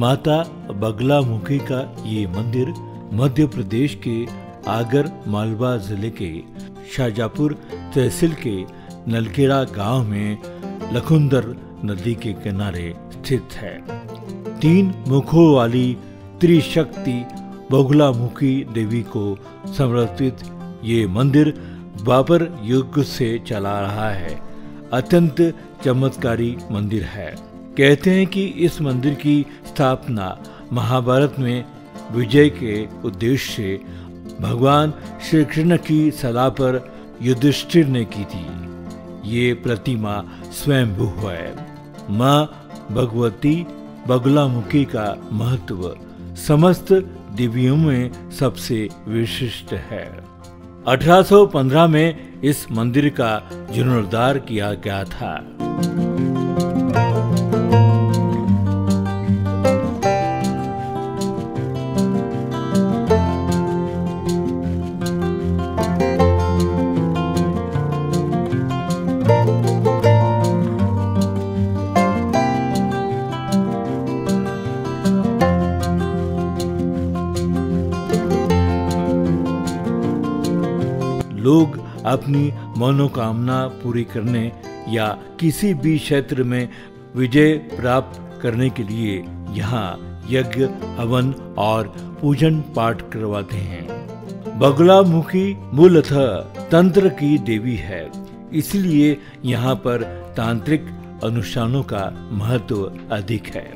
माता बगलामुखी का ये मंदिर मध्य प्रदेश के आगर मालवा जिले के शाजापुर तहसील के नलखेड़ा गांव में लखुंदर नदी के किनारे स्थित है। 3 मुखों वाली त्रिशक्ति बगलामुखी देवी को समर्पित ये मंदिर द्वापर युग से चला रहा है। अत्यंत चमत्कारी मंदिर है। कहते हैं कि इस मंदिर की स्थापना महाभारत में विजय के उद्देश्य से भगवान श्री कृष्ण की सलाह पर युधिष्ठिर ने की थी। ये प्रतिमा स्वयंभू है। मां भगवती बगलामुखी का महत्व समस्त देवियों में सबसे विशिष्ट है। 1815 में इस मंदिर का जीर्णोद्धार किया गया था। लोग अपनी मनोकामना पूरी करने या किसी भी क्षेत्र में विजय प्राप्त करने के लिए यहाँ यज्ञ, हवन और पूजन पाठ करवाते हैं। बगलामुखी मूलतः तंत्र की देवी है, इसलिए यहाँ पर तांत्रिक अनुष्ठानों का महत्व अधिक है।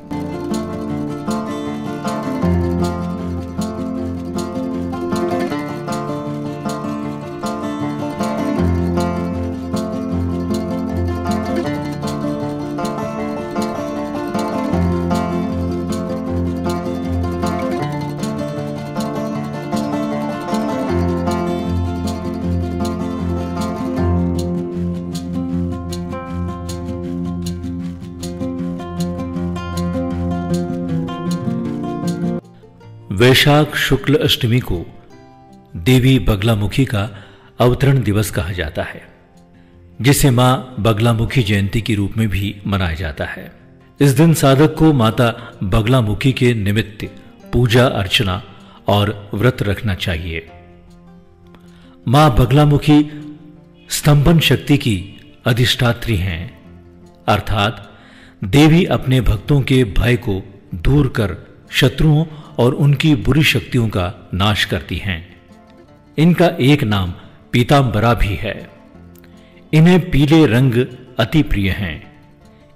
वैशाख शुक्ल अष्टमी को देवी बगलामुखी का अवतरण दिवस कहा जाता है, जिसे मां बगलामुखी जयंती के रूप में भी मनाया जाता है। इस दिन साधक को माता बगलामुखी के निमित्त पूजा अर्चना और व्रत रखना चाहिए। मां बगलामुखी स्तंभन शक्ति की अधिष्ठात्री हैं, अर्थात देवी अपने भक्तों के भय को दूर कर शत्रुओं और उनकी बुरी शक्तियों का नाश करती हैं। इनका एक नाम पीतांबरा भी है। इन्हें पीले रंग अति प्रिय हैं,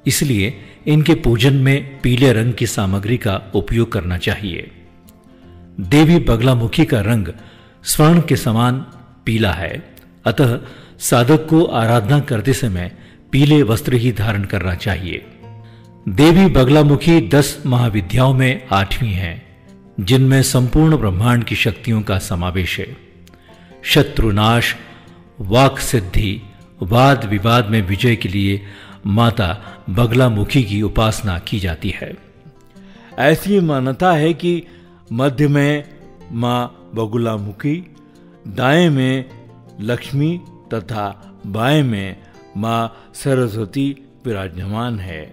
इसलिए इनके पूजन में पीले रंग की सामग्री का उपयोग करना चाहिए। देवी बगलामुखी का रंग स्वर्ण के समान पीला है, अतः साधक को आराधना करते समय पीले वस्त्र ही धारण करना चाहिए। देवी बगलामुखी 10 महाविद्याओं में 8वीं है, जिनमें संपूर्ण ब्रह्मांड की शक्तियों का समावेश है। शत्रुनाश, वाक सिद्धि, वाद विवाद में विजय के लिए माता बगलामुखी की उपासना की जाती है। ऐसी मान्यता है कि मध्य में मां बगलामुखी, दाएं में लक्ष्मी तथा बाएं में मां सरस्वती विराजमान है।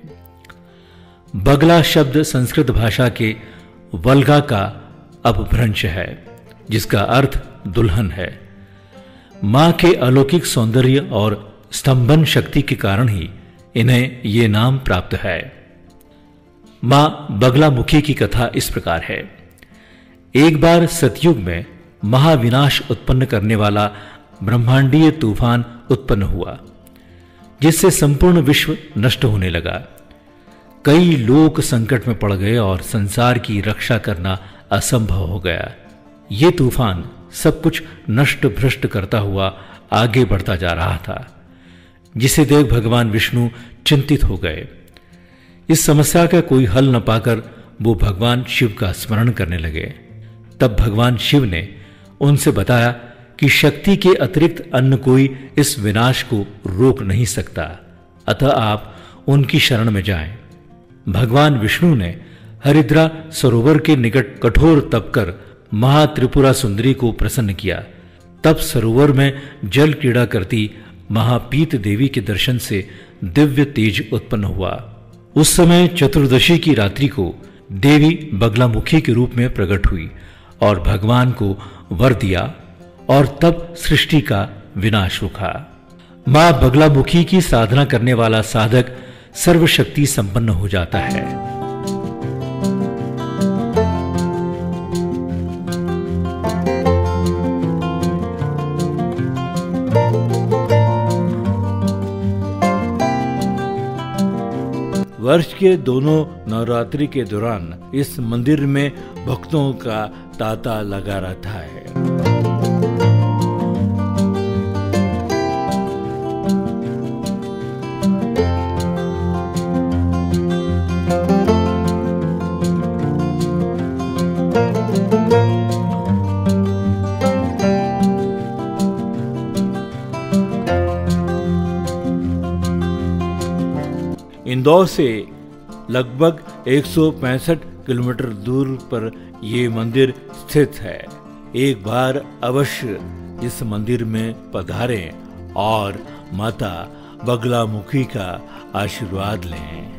बगला शब्द संस्कृत भाषा के वल्गा का अपभ्रंश है, जिसका अर्थ दुल्हन है। मां के अलौकिक सौंदर्य और स्तंभन शक्ति के कारण ही इन्हें ये नाम प्राप्त है। मां बगलामुखी की कथा इस प्रकार है। एक बार सतयुग में महाविनाश उत्पन्न करने वाला ब्रह्मांडीय तूफान उत्पन्न हुआ, जिससे संपूर्ण विश्व नष्ट होने लगा। कई लोग संकट में पड़ गए और संसार की रक्षा करना असंभव हो गया। ये तूफान सब कुछ नष्ट भ्रष्ट करता हुआ आगे बढ़ता जा रहा था, जिसे देख भगवान विष्णु चिंतित हो गए। इस समस्या का कोई हल न पाकर वो भगवान शिव का स्मरण करने लगे। तब भगवान शिव ने उनसे बताया कि शक्ति के अतिरिक्त अन्य कोई इस विनाश को रोक नहीं सकता, अतः आप उनकी शरण में जाएं। भगवान विष्णु ने हरिद्रा सरोवर के निकट कठोर तप कर महात्रिपुरा सुंदरी को प्रसन्न किया। तब सरोवर में जल क्रीड़ा करती महापीत देवी के दर्शन से दिव्य तेज उत्पन्न हुआ। उस समय चतुर्दशी की रात्रि को देवी बगलामुखी के रूप में प्रकट हुई और भगवान को वर दिया और तब सृष्टि का विनाश रुका। मां बगलामुखी की साधना करने वाला साधक सर्वशक्ति संपन्न हो जाता है। वर्ष के दोनों नवरात्रि के दौरान इस मंदिर में भक्तों का तांता लगा रहता है। इंदौर से लगभग 165 किलोमीटर दूर पर ये मंदिर स्थित है। एक बार अवश्य इस मंदिर में पधारें और माता बगलामुखी का आशीर्वाद लें।